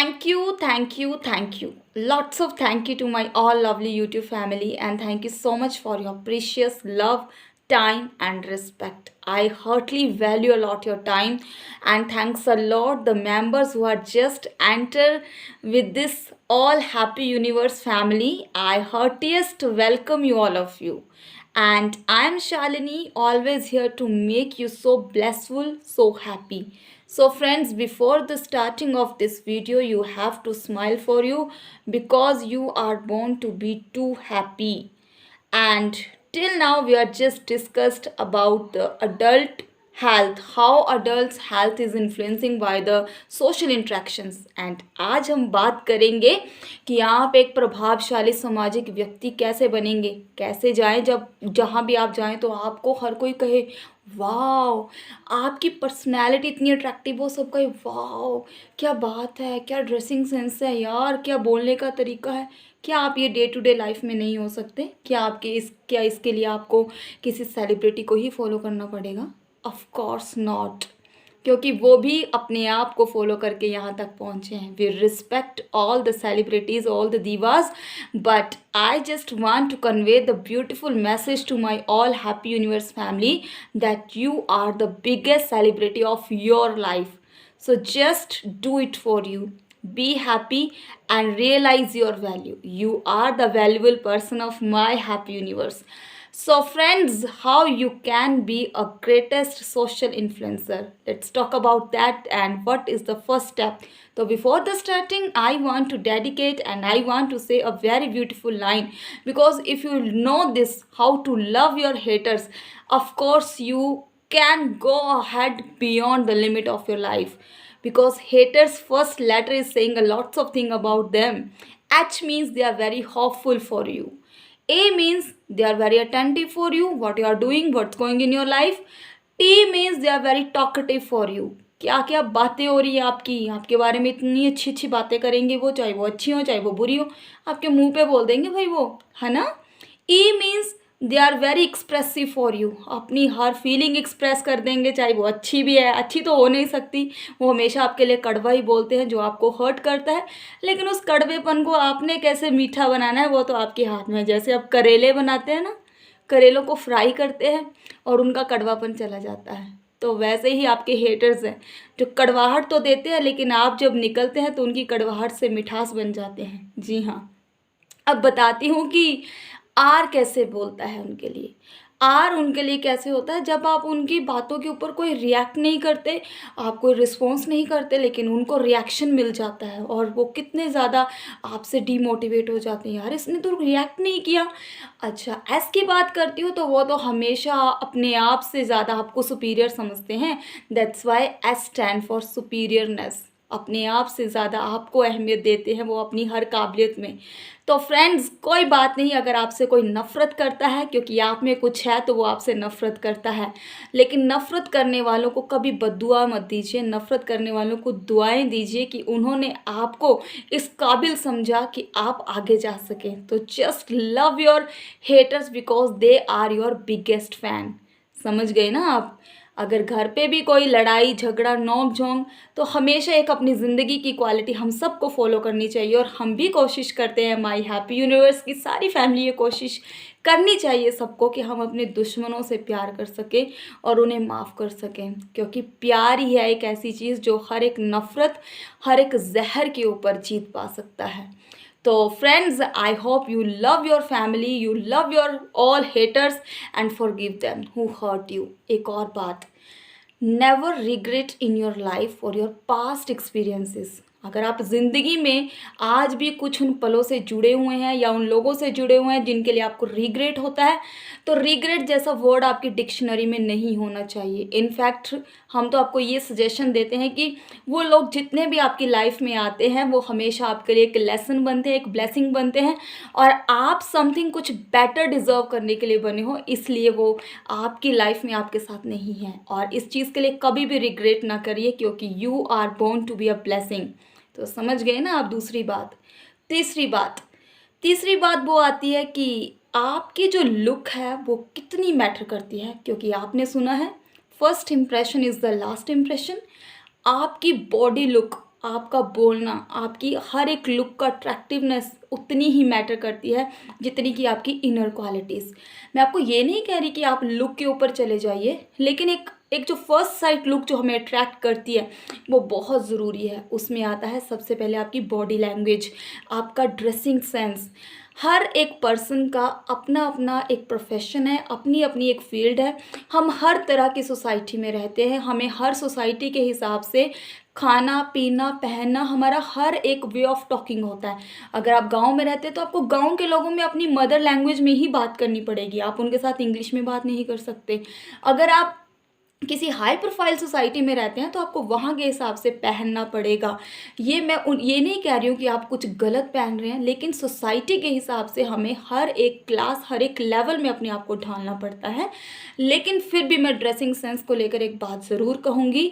Thank you. Lots of thank you to my all lovely YouTube family, and thank you so much for your precious love, time, and respect. I heartily value a lot your time, and thanks a lot the members who are just enter with this all happy universe family. I heartiest welcome you all of you. And I am Shalini, always here to make you so blissful, so happy. So, friends, before the starting of this video, you have to smile for you because you are born to be too happy. And till now, we are just discussed about the adult health, how adults health is influencing by the social interactions. And आज हम बात करेंगे कि आप एक प्रभावशाली सामाजिक व्यक्ति कैसे बनेंगे, कैसे जाएं, जब जहाँ भी आप जाएं तो आपको हर कोई कहे वाह, आपकी पर्सनैलिटी इतनी अट्रैक्टिव हो, सब कहे वाह क्या बात है, क्या ड्रेसिंग सेंस है यार, क्या बोलने का तरीका है। क्या आप ये डे टू डे लाइफ में नहीं हो सकते? क्या इसके लिए आपको किसी सेलिब्रिटी को ही फॉलो करना पड़ेगा? ऑफ कोर्स नॉट, क्योंकि वो भी अपने आप को फॉलो करके यहाँ तक पहुँचे हैं। We respect all the celebrities, all the divas, but I just want to convey the beautiful message to my all happy universe family that you are the biggest celebrity of your life. So just do it for you. Be happy and realize your value. You are the valuable person of my happy universe. So friends, how you can be a greatest social influencer. Let's talk about that and what is the first step. So before the starting, I want to dedicate and I want to say a very beautiful line, because if you know this, how to love your haters, of course you can go ahead beyond the limit of your life, because haters first letter is saying a lots of thing about them. H means they are very hopeful for you. A means they are very attentive for you, what you are doing, what's going in your life. T means they are very talkative for you. क्या क्या बातें हो रही है आपकी, आपके बारे में इतनी अच्छी अच्छी बातें करेंगे वो, चाहे वो अच्छी हो चाहे वो बुरी हो, आपके मुंह पे बोल देंगे भाई वो, है ना. ई means they are very expressive for you, अपनी हर फीलिंग एक्सप्रेस कर देंगे, चाहे वो अच्छी भी है, अच्छी तो हो नहीं सकती, वो हमेशा आपके लिए कड़वा ही बोलते हैं जो आपको हर्ट करता है. लेकिन उस कड़वेपन को आपने कैसे मीठा बनाना है वो तो आपके हाथ में है. जैसे आप करेले बनाते हैं ना, करेलों को फ्राई करते हैं और उनका कड़वापन चला जाता है, तो वैसे ही आपके हेटर्स हैं जो कड़वाहट तो देते हैं लेकिन आप जब निकलते हैं तो उनकी कड़वाहट से मिठास बन जाते हैं. जी हाँ, अब बताती हूँ कि आर कैसे बोलता है उनके लिए. आर उनके लिए कैसे होता है, जब आप उनकी बातों के ऊपर कोई रिएक्ट नहीं करते, आप कोई रिस्पॉन्स नहीं करते, लेकिन उनको रिएक्शन मिल जाता है और वो कितने ज़्यादा आपसे डीमोटिवेट हो जाते हैं, यार इसने तो रिएक्ट नहीं किया. अच्छा, एस की बात करती हूँ तो वो तो हमेशा अपने आप से ज़्यादा आपको सुपीरियर समझते हैं. That's why S stand for superiorness. अपने आप से ज़्यादा आपको अहमियत देते हैं वो अपनी हर काबिलियत में. तो फ्रेंड्स, कोई बात नहीं अगर आपसे कोई नफ़रत करता है, क्योंकि आप में कुछ है तो वो आपसे नफ़रत करता है. लेकिन नफ़रत करने वालों को कभी बद्दुआ मत दीजिए, नफ़रत करने वालों को दुआएं दीजिए कि उन्होंने आपको इस काबिल समझा कि आप आगे जा सकें. तो just love your haters because they are your biggest fan. समझ गए ना आप. अगर घर पे भी कोई लड़ाई झगड़ा नोक झोंक, तो हमेशा एक अपनी ज़िंदगी की क्वालिटी हम सबको फॉलो करनी चाहिए, और हम भी कोशिश करते हैं, माई हैप्पी यूनिवर्स की सारी फैमिली ये कोशिश करनी चाहिए सबको कि हम अपने दुश्मनों से प्यार कर सकें और उन्हें माफ़ कर सकें, क्योंकि प्यार ही है एक ऐसी चीज़ जो हर एक नफ़रत, हर एक जहर के ऊपर जीत पा सकता है. तो friends, I hope you love your family, you love your all haters and forgive them who hurt you. एक और बात, never regret in your life for your past experiences. अगर आप ज़िंदगी में आज भी कुछ उन पलों से जुड़े हुए हैं या उन लोगों से जुड़े हुए हैं जिनके लिए आपको रिग्रेट होता है, तो रिग्रेट जैसा वर्ड आपकी डिक्शनरी में नहीं होना चाहिए. इनफैक्ट हम तो आपको ये सजेशन देते हैं कि वो लोग जितने भी आपकी लाइफ में आते हैं वो हमेशा आपके लिए एक लेसन बनते हैं, एक ब्लेसिंग बनते हैं, और आप समथिंग कुछ बेटर डिज़र्व करने के लिए बने हो, इसलिए वो आपकी लाइफ में आपके साथ नहीं है. और इस चीज़ के लिए कभी भी रिग्रेट ना करिए, क्योंकि you are born to be a blessing. तो समझ गए ना आप. दूसरी बात, तीसरी बात वो आती है कि आपकी जो लुक है वो कितनी मैटर करती है, क्योंकि आपने सुना है first impression is the last impression. आपकी बॉडी लुक, आपका बोलना, आपकी हर एक लुक का अट्रैक्टिवनेस उतनी ही मैटर करती है जितनी कि आपकी इनर क्वालिटीज़। मैं आपको ये नहीं कह रही कि आप लुक के ऊपर चले जाइए, लेकिन एक एक जो फर्स्ट साइट लुक जो हमें अट्रैक्ट करती है वो बहुत ज़रूरी है। उसमें आता है सबसे पहले आपकी बॉडी लैंग्वेज, आपका ड्रेसिंग सेंस। हर एक पर्सन का अपना अपना एक प्रोफेशन है, अपनी अपनी एक फील्ड है। हम हर तरह की सोसाइटी में रहते हैं, हमें हर सोसाइटी के हिसाब से खाना पीना पहनना, हमारा हर एक वे ऑफ टॉकिंग होता है। अगर आप गांव में रहते हैं तो आपको गांव के लोगों में अपनी मदर लैंग्वेज में ही बात करनी पड़ेगी, आप उनके साथ इंग्लिश में बात नहीं कर सकते। अगर आप किसी हाई प्रोफाइल सोसाइटी में रहते हैं तो आपको वहाँ के हिसाब से पहनना पड़ेगा। ये नहीं कह रही हूँ कि आप कुछ गलत पहन रहे हैं, लेकिन सोसाइटी के हिसाब से हमें हर एक क्लास, हर एक लेवल में अपने आप को ढालना पड़ता है। लेकिन फिर भी मैं ड्रेसिंग सेंस को लेकर एक बात ज़रूर कहूँगी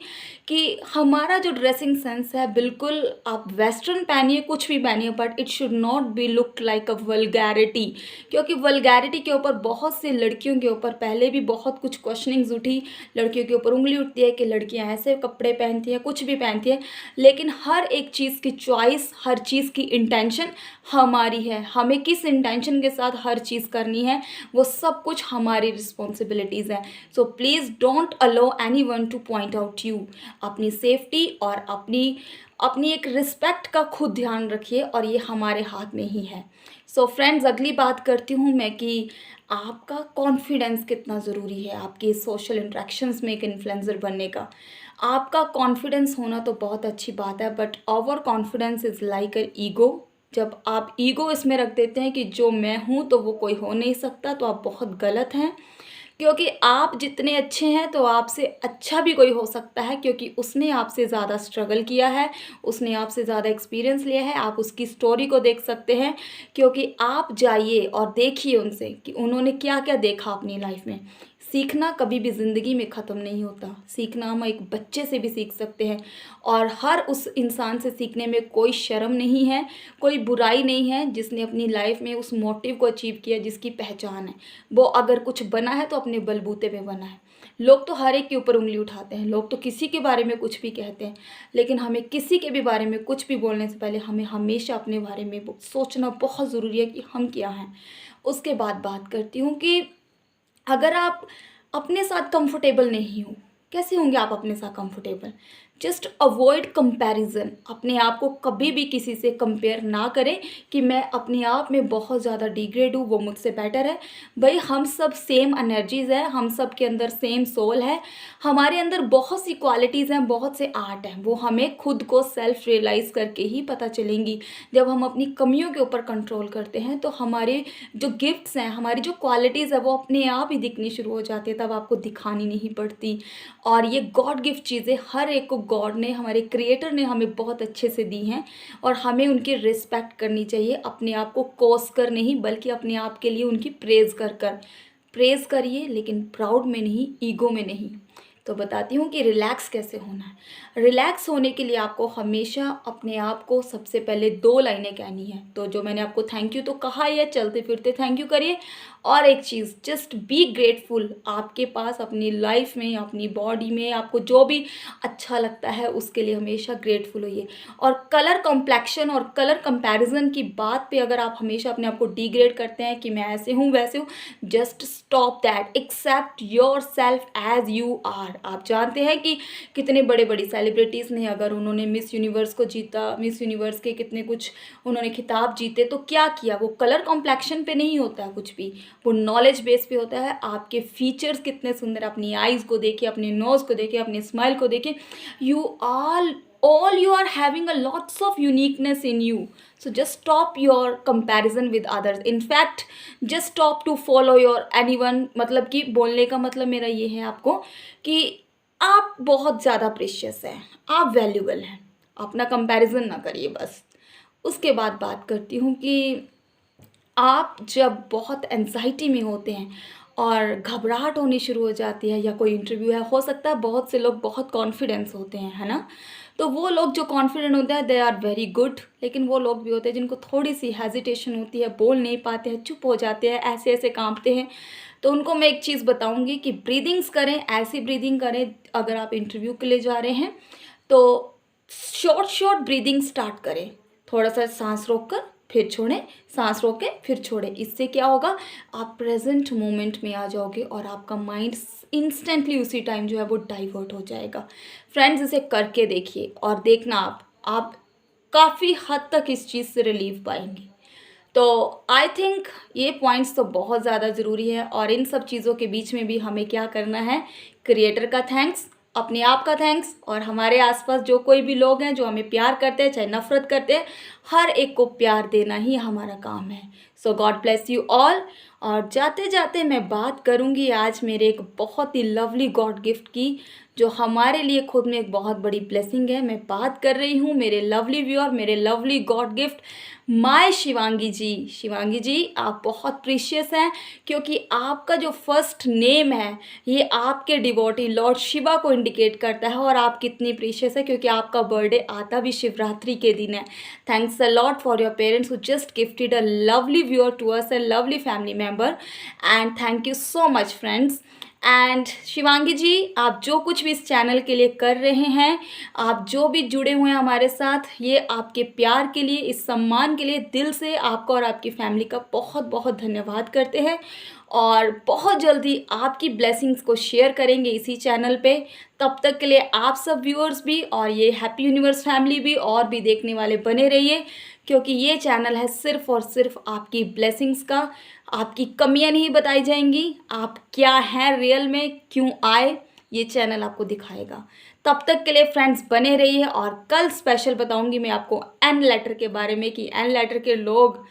कि हमारा जो ड्रेसिंग सेंस है, बिल्कुल आप वेस्टर्न पहनिए, कुछ भी पहनिए, but it should not be look like a vulgarity. क्योंकि वल्गैरिटी के ऊपर बहुत सी लड़कियों के ऊपर पहले भी बहुत कुछ क्वेश्चनिंग्स उठी, लड़कियों के ऊपर उंगली उठती है कि लड़कियां ऐसे कपड़े पहनती हैं, कुछ भी पहनती हैं। लेकिन हर एक चीज़ की चॉइस, हर चीज़ की इंटेंशन हमारी है। हमें किस इंटेंशन के साथ हर चीज़ करनी है, वो सब कुछ हमारी रिस्पॉन्सिबिलिटीज़ हैं। So please don't allow anyone to point out you. अपनी सेफ्टी और अपनी अपनी एक रिस्पेक्ट का खुद ध्यान रखिए, और ये हमारे हाथ में ही है। सो फ्रेंड्स, अगली बात करती हूँ मैं कि आपका कॉन्फिडेंस कितना ज़रूरी है आपके सोशल इंटरेक्शंस में एक इन्फ्लुएंसर बनने का। आपका कॉन्फिडेंस होना तो बहुत अच्छी बात है, but over confidence is like a ego. जब आप ईगो इसमें रख देते हैं कि जो मैं हूँ तो वो कोई हो नहीं सकता, तो आप बहुत गलत हैं। क्योंकि आप जितने अच्छे हैं तो आपसे अच्छा भी कोई हो सकता है, क्योंकि उसने आपसे ज़्यादा स्ट्रगल किया है, उसने आपसे ज़्यादा एक्सपीरियंस लिया है। आप उसकी स्टोरी को देख सकते हैं, क्योंकि आप जाइए और देखिए उनसे कि उन्होंने क्या क्या देखा अपनी लाइफ में। सीखना कभी भी ज़िंदगी में ख़त्म नहीं होता। सीखना हम एक बच्चे से भी सीख सकते हैं, और हर उस इंसान से सीखने में कोई शर्म नहीं है, कोई बुराई नहीं है जिसने अपनी लाइफ में उस मोटिव को अचीव किया जिसकी पहचान है। वो अगर कुछ बना है तो अपने बलबूते पे बना है। लोग तो हर एक के ऊपर उंगली उठाते हैं, लोग तो किसी के बारे में कुछ भी कहते हैं, लेकिन हमें किसी के भी बारे में कुछ भी बोलने से पहले हमें हमेशा अपने बारे में सोचना बहुत ज़रूरी है कि हम क्या हैं। उसके बाद बात करती हूँ कि अगर आप अपने साथ कंफर्टेबल नहीं हो, कैसे होंगे आप अपने साथ कंफर्टेबल? Just avoid comparison. अपने आप को कभी भी किसी से कंपेयर ना करें कि मैं अपने आप में बहुत ज़्यादा डिग्रेड हूँ, वो मुझसे बेटर है। भाई, हम सब सेम एनर्जीज़ है, हम सब के अंदर सेम सोल है, हमारे अंदर बहुत सी क्वालिटीज़ हैं, बहुत से आर्ट हैं। वो हमें खुद को सेल्फ रियलाइज़ करके ही पता चलेंगी। जब हम अपनी कमियों के ऊपर कंट्रोल करते हैं तो हमारे जो गिफ्ट्स हैं, हमारी जो क्वालिटीज़ है, वो अपने आप ही दिखनी शुरू हो जाती है, तब आपको दिखानी नहीं पड़ती। और ये गॉड गिफ्ट चीज़ें हर एक को गॉड ने, हमारे क्रिएटर ने हमें बहुत अच्छे से दी हैं, और हमें उनकी रिस्पेक्ट करनी चाहिए। अपने आप को कोस कर नहीं, बल्कि अपने आप के लिए उनकी प्रेज़ कर कर प्रेज़ करिए, लेकिन प्राउड में नहीं, ईगो में नहीं। तो बताती हूँ कि रिलैक्स कैसे होना है। रिलैक्स होने के लिए आपको हमेशा अपने आप को सबसे पहले 2 लाइनें कहनी है। तो जो मैंने आपको थैंक यू तो कहा ही है, चलते फिरते थैंक यू करिए। और एक चीज़, जस्ट बी ग्रेटफुल। आपके पास अपनी लाइफ में, अपनी बॉडी में आपको जो भी अच्छा लगता है उसके लिए हमेशा ग्रेटफुल होइए। और कलर कॉम्प्लेक्शन और कलर कंपैरिजन की बात पे अगर आप हमेशा अपने आप को डिग्रेड करते हैं कि मैं ऐसे हूँ वैसे हूँ, just stop that. Accept yourself as you are. आप जानते हैं कि कितने बड़े बड़ी सेलिब्रिटीज़ ने, अगर उन्होंने मिस यूनिवर्स को जीता, मिस यूनिवर्स के कितने कुछ उन्होंने खिताब जीते, तो क्या किया? वो कलर कॉम्प्लेक्शन पे नहीं होता है कुछ भी, वो नॉलेज बेस पे होता है। आपके फीचर्स कितने सुंदर, अपनी आईज़ को देखिए, अपने नोज़ को देखिए, अपने स्माइल को देखिए। You all you are having a lots of uniqueness in you. So just stop your comparison with others. In fact, just stop to follow your anyone. मतलब कि बोलने का मतलब मेरा ये है आपको कि आप बहुत ज़्यादा प्रेशियस हैं, आप वैल्यूबल हैं। अपना कंपैरिजन ना करिए बस। उसके बाद बात करती हूँ कि आप जब बहुत एंजाइटी में होते हैं और घबराहट होनी शुरू हो जाती है, या कोई इंटरव्यू है, हो सकता है बहुत से लोग बहुत कॉन्फिडेंस होते हैं, है ना? तो वो लोग जो कॉन्फिडेंट होते हैं दे आर वेरी गुड, लेकिन वो लोग भी होते हैं जिनको थोड़ी सी हेजिटेशन होती है, बोल नहीं पाते हैं, चुप हो जाते हैं, ऐसे ऐसे कांपते हैं। तो उनको मैं एक चीज़ बताऊंगी कि ब्रीदिंग्स करें, ऐसी ब्रीदिंग करें। अगर आप इंटरव्यू के लिए जा रहे हैं तो शॉर्ट शॉर्ट ब्रीदिंग स्टार्ट करें। थोड़ा सा सांस रोककर फिर छोड़ें, सांस रोक के फिर छोड़ें। इससे क्या होगा, आप प्रेजेंट मोमेंट में आ जाओगे और आपका माइंड इंस्टेंटली उसी टाइम जो है वो डाइवर्ट हो जाएगा। फ्रेंड्स, इसे करके देखिए और देखना आप काफ़ी हद तक इस चीज़ से रिलीफ पाएंगे। तो आई थिंक ये पॉइंट्स तो बहुत ज़्यादा ज़रूरी है, और इन सब चीज़ों के बीच में भी हमें क्या करना है, क्रिएटर का थैंक्स, अपने आप का थैंक्स, और हमारे आसपास जो कोई भी लोग हैं जो हमें प्यार करते हैं चाहे नफ़रत करते हैं, हर एक को प्यार देना ही हमारा काम है। सो गॉड ब्लेस यू ऑल। और जाते जाते मैं बात करूंगी आज मेरे एक बहुत ही लवली गॉड गिफ्ट की, जो हमारे लिए खुद में एक बहुत बड़ी ब्लेसिंग है। मैं बात कर रही हूँ मेरे लवली व्यूअर, मेरे lovely god gift my Shivangi ji. Shivangi ji, आप बहुत प्रीशियस हैं, क्योंकि आपका जो फर्स्ट नेम है ये आपके डिवोटी लॉर्ड शिवा को इंडिकेट करता है, और आप कितनी प्रीशियस है क्योंकि आपका बर्थडे आता भी शिवरात्रि के दिन है। Thanks a lot for your parents who just gifted a lovely viewer to us, a lovely family member, and thank you so much friends. And Shivangi ji, आप जो कुछ भी इस चैनल के लिए कर रहे हैं, आप जो भी जुड़े हुए हैं हमारे साथ, ये आपके प्यार के लिए, इस सम्मान के लिए दिल से आपका और आपकी फैमिली का बहुत बहुत धन्यवाद करते हैं। और बहुत जल्दी आपकी ब्लेसिंग्स को शेयर करेंगे इसी चैनल पे। तब तक के लिए आप सब व्यूअर्स भी और ये हैप्पी यूनिवर्स फैमिली भी और भी देखने वाले बने रहिए, क्योंकि ये चैनल है सिर्फ और सिर्फ आपकी ब्लेसिंग्स का। आपकी कमियां नहीं बताई जाएंगी, आप क्या हैं रियल में, क्यों आए, ये चैनल आपको दिखाएगा। तब तक के लिए फ्रेंड्स बने रहिए, और कल स्पेशल बताऊंगी मैं आपको एन लेटर के बारे में, कि एन लेटर के लोग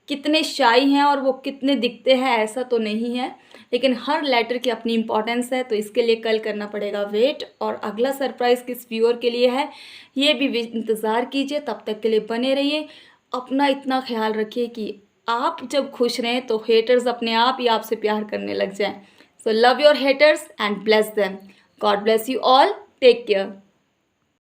कितने शाई हैं और वो कितने दिखते हैं, ऐसा तो नहीं है, लेकिन हर लेटर की अपनी इम्पोर्टेंस है। तो इसके लिए कल करना पड़ेगा वेट, और अगला सरप्राइज़ किस व्यूअर के लिए है ये भी इंतज़ार कीजिए। तब तक के लिए बने रहिए, अपना इतना ख्याल रखिए कि आप जब खुश रहें तो हेटर्स अपने आप ही आपसे प्यार करने लग जाएं। So love your haters and bless them. God bless you all, take care.